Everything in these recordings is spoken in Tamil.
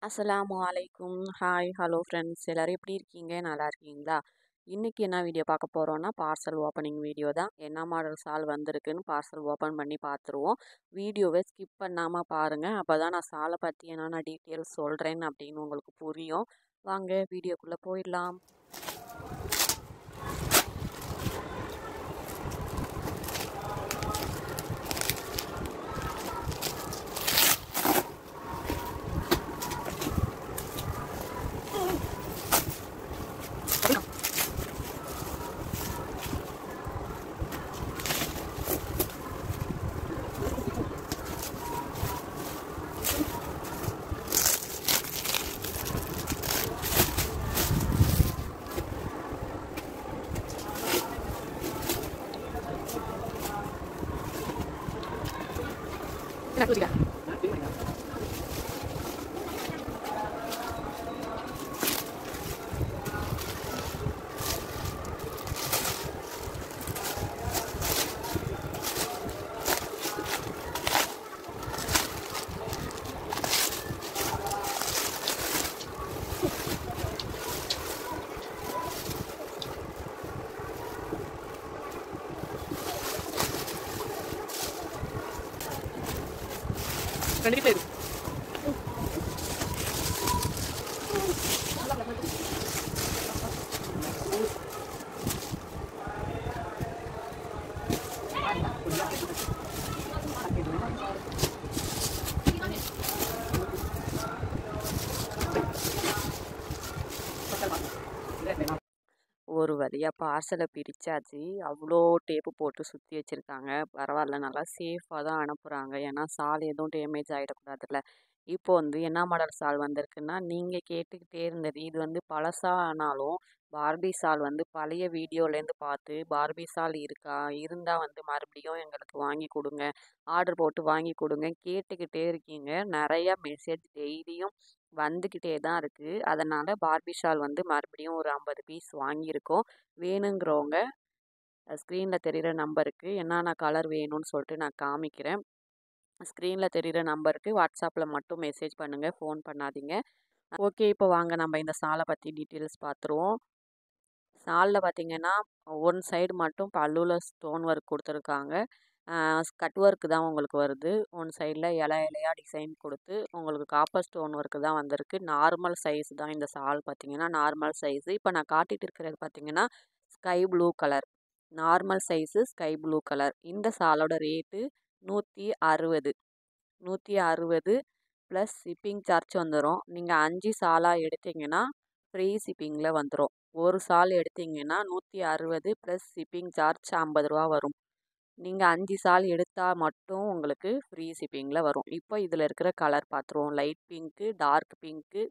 அஸ்ஸலாமு அலைக்கும். Hi, hello friends. எல்லாரும் எப்படி இருக்கீங்க? நல்லா இருக்கீங்களா? இன்னைக்கு என்ன வீடியோ பார்க்க போறோம்னா, பார்சல் ஓப்பனிங் வீடியோ தான். என்ன மாடல் சால் வந்திருக்குன்னு பார்சல் ஓப்பன் பண்ணி பார்த்துருவோம். வீடியோவை ஸ்கிப் பண்ணாம பாருங்க. அப்பதான் நான் சாலை பத்தி என்னென்ன டீட்டெயில்ஸ் சொல்றேன்னு அப்படின்னு உங்களுக்கு புரியும். வாங்க வீடியோக்குள்ள போயிடலாம். கண்டிப்பா இருக்கு. ஒரு வழியா பார்சலை பிரிச்சாச்சு. அவ்வளோ டேப்பு போட்டு சுற்றி வச்சுருக்காங்க. பரவாயில்ல, நல்லா சேஃபாக தான் அனுப்புகிறாங்க. ஏன்னா சால் எதுவும் டேமேஜ் ஆகிடக்கூடாதுல்ல. இப்போ வந்து என்ன மாடல் சால் வந்திருக்குன்னா, நீங்கள் கேட்டுக்கிட்டே இருந்தது இது வந்து பழசா ஆனாலும் பார்பி சால் வந்து பழைய வீடியோலேருந்து பார்த்து பார்பி சால் இருக்கா, இருந்தால் வந்து மறுபடியும் எங்களுக்கு வாங்கி கொடுங்க, ஆர்டர் போட்டு வாங்கி கொடுங்க கேட்டுக்கிட்டே இருக்கீங்க. நிறையா மெசேஜ் டெய்லியும் வந்துக்கிட்டே தான் இருக்குது. அதனால் பார்பி ஷால் வந்து மறுபடியும் ஒரு 50 பீஸ் வாங்கியிருக்கோம். வேணுங்கிறவங்க ஸ்க்ரீனில் தெரிகிற நம்பருக்கு என்னென்ன கலர் வேணும்னு சொல்லிட்டு நான் காமிக்கிறேன். ஸ்க்ரீனில் தெரிகிற நம்பருக்கு வாட்ஸ்அப்பில் மட்டும் மெசேஜ் பண்ணுங்கள், ஃபோன் பண்ணாதீங்க. ஓகே, இப்போ வாங்க நம்ம இந்த சாலை பற்றி டீட்டெயில்ஸ் பார்த்துருவோம். சாலில் பார்த்தீங்கன்னா ஒன் சைடு மட்டும் பல்லுவில் ஸ்டோன் ஒர்க் கொடுத்துருக்காங்க. கட் ஒர்க்கு தான் உங்களுக்கு வருது. ஒன் சைடில் இலை இலையாக டிசைன் கொடுத்து உங்களுக்கு காப்பர் ஸ்டோன் ஒர்க்கு தான் வந்திருக்கு. நார்மல் சைஸ் தான் இந்த சால் பார்த்தீங்கன்னா, நார்மல் சைஸு. இப்போ நான் காட்டிகிட்டு இருக்கிறது பார்த்தீங்கன்னா sky blue colour. Normal size sky blue colour. இந்த சாலோட ரேட்டு 160. 160 ப்ளஸ் ஷிப்பிங் சார்ஜ் வந்துடும். நீங்கள் 5 சாலாக எடுத்தீங்கன்னா ஃப்ரீ ஷிப்பிங்கில் வந்துடும். ஒரு சால் எடுத்தீங்கன்னா 160 ப்ளஸ் ஷிப்பிங் சார்ஜ் 50 ரூபா வரும். நீங்கள் 5 சால் எடுத்தால் மட்டும் உங்களுக்கு ஃப்ரீ ஷிப்பிங்கில் வரும். இப்போ இதில் இருக்கிற கலர் பார்த்துருவோம். லைட் பிங்க்கு, டார்க் பிங்க்கு,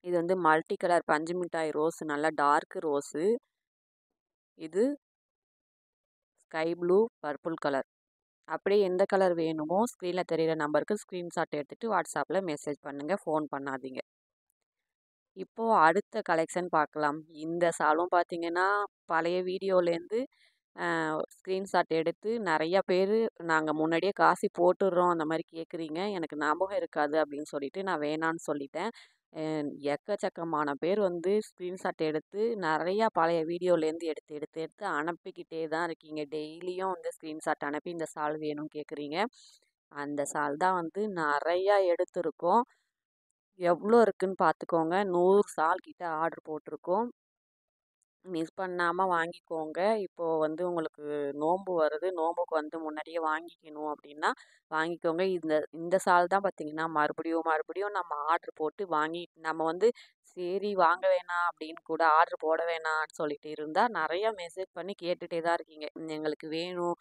இது வந்து மல்டி கலர் பஞ்சு மிட்டாய் ரோஸு, நல்லா டார்க் ரோஸு, இது ஸ்கை ப்ளூ பர்பிள் கலர். அப்படியே எந்த கலர் வேணுமோ ஸ்க்ரீனில் தெரிகிற நம்பருக்கு ஸ்க்ரீன்ஷாட் எடுத்துகிட்டு வாட்ஸ்அப்பில் மெசேஜ் பண்ணுங்கள், ஃபோன் பண்ணாதீங்க. இப்போது அடுத்த கலெக்ஷன் பார்க்கலாம். இந்த சாலும் பார்த்தீங்கன்னா பழைய வீடியோலேருந்து ஸ்க்ரீன்ஷாட் எடுத்து நிறையா பேர் நாங்கள் முன்னாடியே காசு போட்டுடுறோம் அந்த மாதிரி கேட்குறீங்க, எனக்கு ஞாபகம் இருக்காது அப்படின்னு சொல்லிட்டு நான் வேணான்னு சொல்லிட்டேன். எக்கச்சக்கமான பேர் வந்து ஸ்க்ரீன்ஷாட் எடுத்து நிறையா பழைய வீடியோலேருந்து எடுத்து எடுத்து எடுத்து அனுப்பிக்கிட்டே தான் இருக்கீங்க. டெய்லியும் வந்து ஸ்க்ரீன்ஷாட் அனுப்பி இந்த சால் வேணும்னு கேட்குறீங்க. அந்த சால் தான் வந்து நிறையா எடுத்திருக்கோம். எவ்வளோ இருக்குன்னு பார்த்துக்கோங்க. 100 சால் கிட்ட ஆர்டர் போட்டிருக்கோம். மிஸ் பண்ணாமல் வாங்கிக்கோங்க. இப்போது வந்து உங்களுக்கு நோன்பு வருது. நோன்புக்கு வந்து முன்னாடியே வாங்கிக்கணும் அப்படின்னா வாங்கிக்கோங்க. இந்த இந்த சால் தான் பார்த்தீங்கன்னா மறுபடியும் மறுபடியும் நம்ம ஆர்டர் போட்டு வாங்கி நம்ம வந்து சரி வாங்க வேணாம் அப்படின்னு கூட ஆர்டர் போட வேணாம்னு சொல்லிட்டு இருந்தால் நிறையா மெசேஜ் பண்ணி கேட்டுகிட்டே தான் இருக்கீங்க. எங்களுக்கு வேணும்,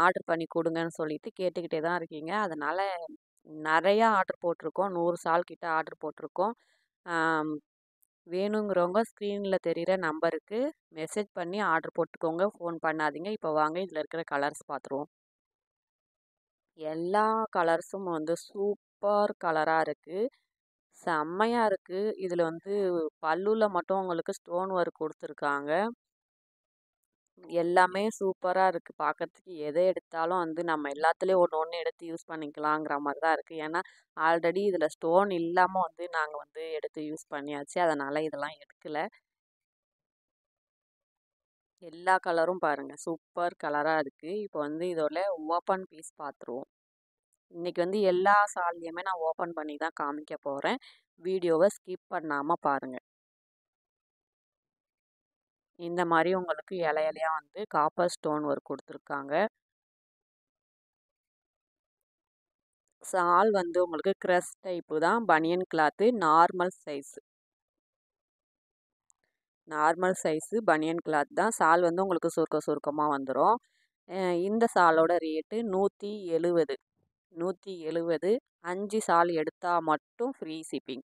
ஆர்டர் பண்ணி கொடுங்கன்னு சொல்லிட்டு கேட்டுக்கிட்டே தான் இருக்கீங்க. அதனால் நிறையா ஆர்டர் போட்டிருக்கோம். 100 சால் கிட்ட ஆர்டர் போட்டிருக்கோம். வேணுங்கிறவங்க ஸ்க்ரீனில் தெரிகிற நம்பருக்கு மெசேஜ் பண்ணி ஆர்டர் போட்டுக்கோங்க, ஃபோன் பண்ணாதீங்க. இப்போ வாங்க இதில் இருக்கிற கலர்ஸ் பார்த்துருவோம். எல்லா கலர்ஸும் வந்து சூப்பர் கலராக இருக்குது. செம்மையாக இருக்குது. இதில் வந்து பல்லுவில் மட்டும் உங்களுக்கு ஸ்டோன் ஒர்க் கொடுத்துருக்காங்க. எல்லாமே சூப்பரா இருக்கு பார்க்கறதுக்கு. எத எடுத்தாலும் வந்து நம்ம எல்லாத்துலயும் ஒண்ணு ஒண்ணு எடுத்து யூஸ் பண்ணிக்கலாங்கிற மாரி தான் இருக்கு. ஏன்னா, ஆல்ரெடி இதில ஸ்டோன் இல்லாம வந்து நாங்க வந்து எடுத்து யூஸ் பண்ணியாச்சு. அதனால இதெல்லாம் எடுக்கல. எல்லா கலரும் பாருங்க. சூப்பர் கலரா இருக்கு. இப்போ வந்து இதோட ஓப்பன் பீஸ் பார்த்துருவோம். இன்னைக்கு வந்து எல்லா சால்லையுமே நான் ஓப்பன் பண்ணி தான் காமிக்க போறேன். வீடியோவ ஸ்கிப் பண்ணாம பாருங்க. இந்த மாரி உங்களுக்கு இலை இலையா வந்து காப்பர் ஸ்டோன் ஒர்க் குடுத்துருக்காங்க. ஷால் வந்து உங்களுக்கு கிரஸ் டைப்பு தான். பனியன் cloth normal size. Normal size பனியன் கிளாத் தான். ஷால் வந்து உங்களுக்கு சுருக்கமா வந்துரும். அ இந்த ஷாலோட ரேட்டு 170. 170 5 ஷால் எடுத்தா மட்டும் ஃப்ரீ ஷிப்பிங்.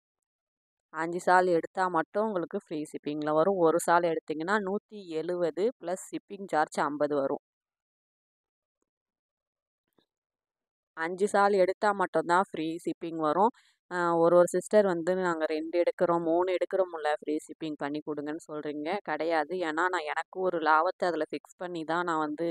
5 ஷால் எடுத்தா மட்டும் உங்களுக்கு ஃப்ரீ ஷிப்பிங்ல வரும். ஒரு ஷால் எடுத்தீங்கன்னா 170 ப்ளஸ் ஷிப்பிங் சார்ஜ் 50 வரும். 5 சால் எடுத்தா மட்டும் தான் ஃப்ரீ ஷிப்பிங் வரும். ஒரு சிஸ்டர் வந்து நாங்க 2 எடுக்கிறோம், 3 எடுக்கிறோம்ல ஃப்ரீ ஷிப்பிங் பண்ணி குடுங்கன்னு சொல்றீங்க. கிடையாது. ஏன்னா நான் எனக்கு ஒரு லாபத்த அதில ஃபிக்ஸ் பண்ணி தான் நான் வந்து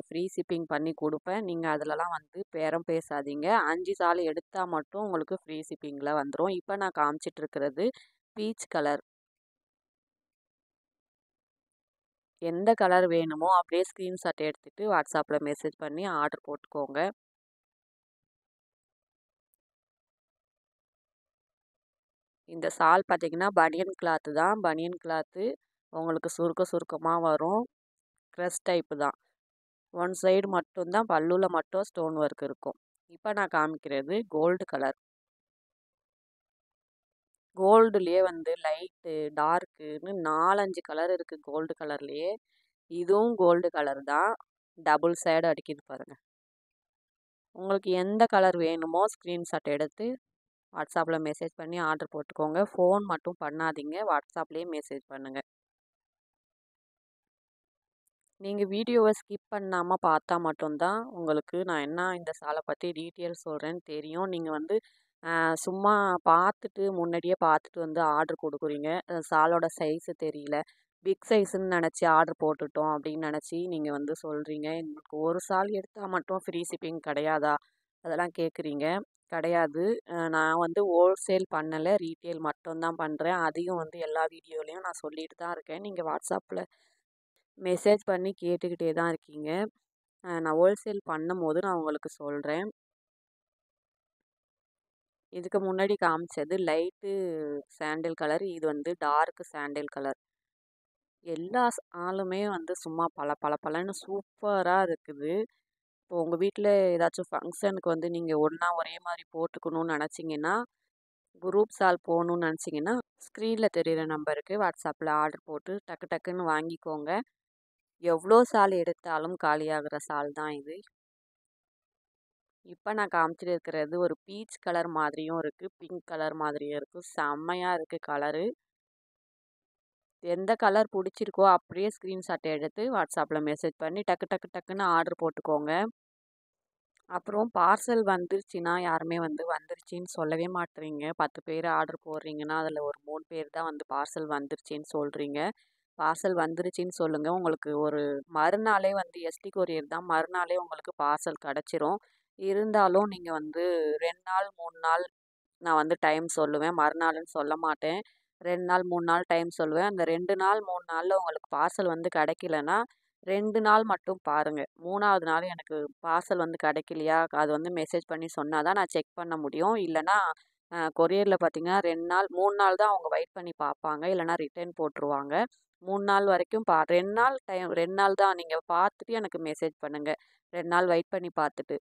ஃப்ரீ ஷிப்பிங் பண்ணி குடுப்பேன். நீங்க அதிலலாம் வந்து பேரம் பேசாதீங்க. 5 சால் எடுத்தா மட்டும் உங்களுக்கு ஃப்ரீ ஷிப்பிங்ல வந்துரும். இப்ப நான் காமிச்சிட்டு இருக்கிறது பீச் கலர். எந்த கலர் வேணுமோ அப்படியே ஸ்க்ரீன்ஷாட் எடுத்துட்டு WhatsAppல மெசேஜ் பண்ணி ஆர்டர் போட்டுக்கோங்க. இந்த ஷால் பார்த்தீங்கன்னா, பனியன் கிளாத்து தான். பனியன் கிளாத்து உங்களுக்கு சுருக்கமா வரும். க்ரஷ் டைப்பு தான். ஒன் சைடு மட்டும் தான் பல்லுல மட்டும் ஸ்டோன் ஒர்க் இருக்கும். இப்ப நான் காமிக்கிறது கோல்டு கலர். கோல்டுலயே வந்து லைட்டு, டார்க்குன்னு 4, 5 கலர் இருக்கு கோல்டு கலர்லயே. இதுவும் கோல்டு கலர் தான். டபுள் சைடு அடிக்குது பாருங்க. உங்களுக்கு எந்த கலர் வேணுமோ ஸ்க்ரீன்ஷாட் எடுத்து WhatsAppல மெசேஜ் பண்ணி ஆர்டர் போட்டுக்கோங்க. ஃபோன் மட்டும் பண்ணாதீங்க. WhatsAppலயே மெசேஜ் பண்ணுங்க. நீங்க வீடியோவ ஸ்கிப் பண்ணாம பார்த்தா மட்டும் தான் உங்களுக்கு நான் என்ன இந்த ஷால பத்தி டீட்டெயில் சொல்றேன்னு தெரியும். நீங்க வந்து சும்மா பார்த்துட்டு முன்னாடியே பார்த்துட்டு வந்து ஆர்டர் குடுக்குறீங்க. ஷாலோட சைஸு தெரியல. பிக் சைஸ்ன்னு நெனச்சு ஆர்டர் போட்டுட்டோம் அப்படின்னு நெனச்சு நீங்க வந்து சொல்றீங்க. எங்களுக்கு ஒரு ஷால் எடுத்தா மட்டும் ஃப்ரீ ஷிப்பிங் கிடையாதா? அதெல்லாம் கேட்குறீங்க. கிடையாது. நான் வந்து ஹோல்சேல் பண்ணல. ரீட்டெயில் மட்டும் தான் பண்றேன். அதையும் வந்து எல்லா வீடியோலயும் நான் சொல்லிட்டு தான் இருக்கேன். நீங்க WhatsAppல மெசேஜ் பண்ணி கேட்டுக்கிட்டே தான் இருக்கீங்க. நான் ஹோல்சேல் பண்ணும்போது நான் உங்களுக்கு சொல்றேன். இதுக்கு முன்னாடி காமிச்சது லைட்டு சாண்டில் கலர். இது வந்து டார்க் சாண்டில் கலர். எல்லா ஆளுமே வந்து சும்மா பளபளன்னு சூப்பரா இருக்குது. இப்போ உங்க வீட்ல ஏதாச்சும் ஃபங்ஷனுக்கு வந்து நீங்க ஒண்ணா ஒரே மாரி போட்டுக்கணும்னு நெனச்சீங்கன்னா, குரூப் ஷால் போடணும்னு நெனச்சீங்கன்னா, ஸ்க்ரீன்ல தெரியிற நம்பருக்கு WhatsAppல ஆர்டர் போட்டு டக்கு டக்குன்னு வாங்கிக்கோங்க. எவ்ளோ ஷால் எடுத்தாலும் காலியாகிற ஷால் தான் இது. இப்ப நான் காமிச்சிட்டு இருக்கிறது ஒரு பீச் கலர் மாதிரியும் இருக்கு. பிங்க் கலர் மாதிரியும் இருக்கு. செம்மையா இருக்கு கலரு. எந்த கலர் புடிச்சிருக்கோ அப்படியே ஸ்க்ரீன்ஷாட் எடுத்து WhatsAppல மெசேஜ் பண்ணி டக்கு டக்கு டக்குன்னு ஆர்டர் போட்டுக்கோங்க. அப்புறம் பார்சல் வந்துருச்சுன்னா, யாருமே வந்து வந்துருச்சுன்னு சொல்லவே மாட்றீங்க. 10 பேர் ஆர்டர் போடுறீங்கன்னா, அதில ஒரு 3 பேர் தான் வந்து பார்சல் வந்துருச்சுன்னு சொல்றீங்க. பார்சல் வந்துருச்சுன்னு சொல்லுங்க. உங்களுக்கு ஒரு மறுநாளே வந்து எஸ்டி கொரியர் தான். மறுநாளே உங்களுக்கு பார்சல் கெடைச்சிரும். இருந்தாலும் நீங்க வந்து 2 நாள், 3 நாள் நான் வந்து டைம் சொல்லுவேன். மறுநாள்ன்னு சொல்ல மாட்டேன். 2 நாள், 3 நாள் டைம் சொல்லுவேன். அந்த 2 நாள், 3 நாள்ல உங்களுக்கு பார்சல் வந்து கிடைக்கலன்னா, 2 நாள் மட்டும் பாருங்க. 3வது நாள் எனக்கு பார்சல் வந்து கிடைக்கலையா, அது வந்து மெசேஜ் பண்ணி சொன்னா தான் நான் செக் பண்ண முடியும். இல்லன்னா கொரியர்ல பார்த்தீங்கன்னா 2 நாள், 3 நாள் தான் அவங்க வெயிட் பண்ணி பார்ப்பாங்க. இல்லன்னா ரிட்டர்ன் போட்டுருவாங்க. 3 நாள் வரைக்கும் 2 நாள் டைம் 2 நாள் தான். நீங்க பார்த்துட்டு எனக்கு மெசேஜ் பண்ணுங்க. 2 நாள் வெயிட் பண்ணி பார்த்துட்டு.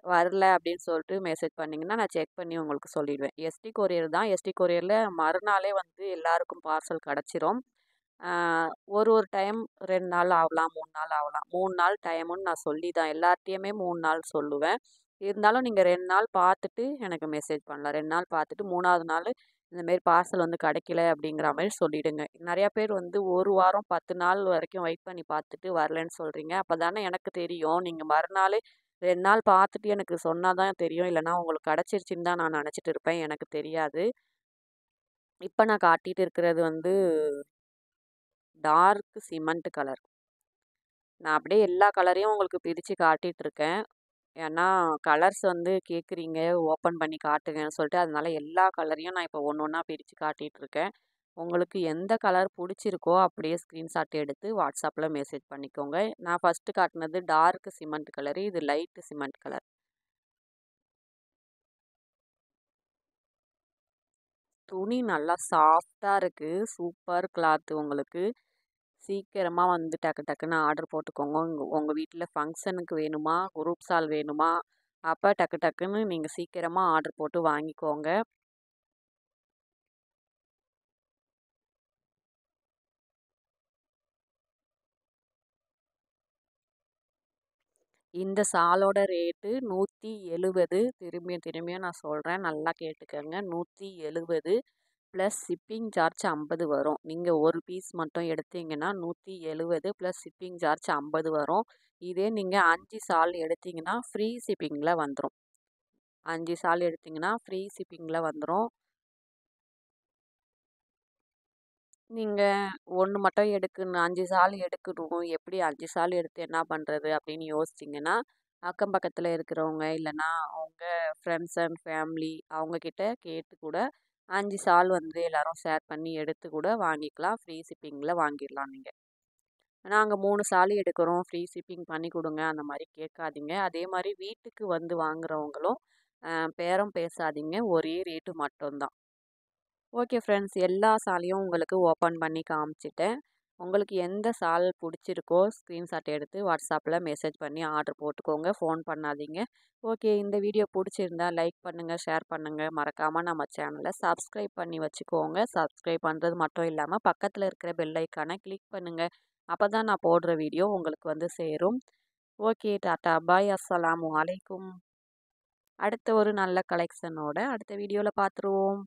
வரல அப்படின்னு சொல்லிட்டு மெசேஜ் பண்ணீங்கன்னா, நான் செக் பண்ணி உங்களுக்கு சொல்லிடுவேன். எஸ்டி கொரியர் தான். எஸ்டி கொரியர்ல மறுநாளே வந்து எல்லாருக்கும் பார்சல் கெடைச்சிரும். ஆ ஒரு ஒரு டைம் 2 நாள் ஆகலாம், 3 நாள் ஆகலாம். 3 நாள் டைமுன்னு நான் சொல்லி தான் எல்லார்ட்டயுமே 3 நாள் சொல்லுவேன். இருந்தாலும் நீங்க 2 நாள் பார்த்துட்டு எனக்கு மெசேஜ் பண்ணலாம். 2 நாள் பார்த்துட்டு 3வது நாளு இந்த மாரி பார்சல் வந்து கெடைக்கல அப்படிங்கிற மாரி சொல்லிடுங்க. நெறையா பேர் வந்து 1 வாரம் 10 நாள் வரைக்கும் வெயிட் பண்ணி பார்த்துட்டு வரலன்னு சொல்றீங்க. அப்பதானே எனக்கு தெரியும். நீங்க மறுநாளே 2 நாள் பார்த்துட்டு எனக்கு சொன்னா தான் தெரியும். இல்லன்னா உங்களுக்கு கெடைச்சிருச்சுன்னு தான் நான் நெனச்சுட்டு இருப்பேன். எனக்கு தெரியாது. இப்ப நான் காட்டிட்டு இருக்கிறது வந்து டார்க் சிமெண்ட் கலர். நான் அப்படியே எல்லா கலரையும் உங்களுக்கு பிரித்து காட்டிகிட்ருக்கேன். ஏன்னா கலர்ஸ் வந்து கேட்குறீங்க, ஓப்பன் பண்ணி காட்டுங்கன்னு சொல்லிட்டு, அதனால எல்லா கலரையும் நான் இப்போ ஒன்று ஒன்றா பிரித்து காட்டிகிட்ருக்கேன். உங்களுக்கு எந்த கலர் பிடிச்சிருக்கோ அப்படியே ஸ்க்ரீன்ஷாட் எடுத்து வாட்ஸ்அப்பில் மெசேஜ் பண்ணிக்கோங்க. நான் ஃபஸ்ட்டு காட்டினது டார்க் சிமெண்ட் கலரு, இது லைட்டு சிமெண்ட் கலர். துணி நல்லா சாஃப்டாக இருக்குது. சூப்பர் கிளாத்து உங்களுக்கு. சீக்கிரமா வந்து டக்கு டக்குன்னு ஆர்டர் போட்டுக்கோங்க. உங்க வீட்ல ஃபங்ஷனுக்கு வேணுமா? குரூப் சால் வேணுமா? அப்ப டக்கு டக்குன்னு நீங்க சீக்கிரமா ஆர்டர் போட்டு வாங்கிக்கோங்க. இந்த ஷாலோட ரேட்டு 170. திரும்பியும் திரும்பியும் நான் சொல்றேன். நல்லா கேட்டுக்கங்க. 170 ப்ளஸ் ஷிப்பிங் சார்ஜ் 50 வரும். நீங்க ஒரு பீஸ் மட்டும் எடுத்தீங்கன்னா 170 ப்ளஸ் ஷிப்பிங் சார்ஜ் 50 வரும். இதே நீங்க 5 ஷால் எடுத்தீங்கன்னா ஃப்ரீ ஷிப்பிங்ல வந்துரும். 5 ஷால் எடுத்தீங்கன்னா ஃப்ரீ ஷிப்பிங்ல வந்துரும். நீங்க 1 மட்டும் 5 ஷால் எடுக்கணும். எப்படி 5 ஷால் எடுத்து என்ன பண்றது? அப்படின்னு யோசிச்சீங்கன்னா, அக்கம் பக்கத்துல இருக்கிறவங்க, இல்லன்னா உங்க ஃப்ரெண்ட்ஸ் அண்ட் ஃபேமிலி அவங்க கிட்ட கேட்டு கூட 5 ஷால் வந்து எல்லாரும் ஷேர் பண்ணி எடுத்து கூட வாங்கிக்கலாம். ஃப்ரீ ஷிப்பிங்ல வாங்கிடலாம் நீங்க. நாங்க 3 ஷால் எடுக்கிறோம். ஃப்ரீ ஷிப்பிங் பண்ணி குடுங்க. அந்த மாரி கேட்காதீங்க. அதே மாரி வீட்டுக்கு வந்து வாங்குறவங்களும் பேரம் பேசாதீங்க. ஒரே ரேட்டு மட்டும் தான். ஓகே ஃப்ரெண்ட்ஸ், எல்லா ஷாலையும் உங்களுக்கு ஓப்பன் பண்ணி காமிச்சிட்டேன். உங்களுக்கு எந்த ஷால் பிடிச்சிருக்கோ ஸ்க்ரீன்ஷாட் எடுத்து வாட்ஸ்அப்பில் மெசேஜ் பண்ணி ஆர்டர் போட்டுக்கோங்க. ஃபோன் பண்ணாதீங்க. ஓகே, இந்த வீடியோ பிடிச்சிருந்தா லைக் பண்ணுங்கள், ஷேர் பண்ணுங்கள். மறக்காமல் நம்ம சேனலை சப்ஸ்கிரைப் பண்ணி வச்சுக்கோங்க. சப்ஸ்கிரைப் பண்ணுறது மட்டும் இல்லாமல் பக்கத்தில் இருக்கிற பெல் ஐக்கானை கிளிக் பண்ணுங்கள். அப்போ தான் நான் போடுற வீடியோ உங்களுக்கு வந்து சேரும். ஓகே, டாட்டா பாய், அஸ்ஸலாமு அலைக்கும். அடுத்த ஒரு நல்ல கலெக்ஷனோட அடுத்த வீடியோவில் பார்த்துருவோம்.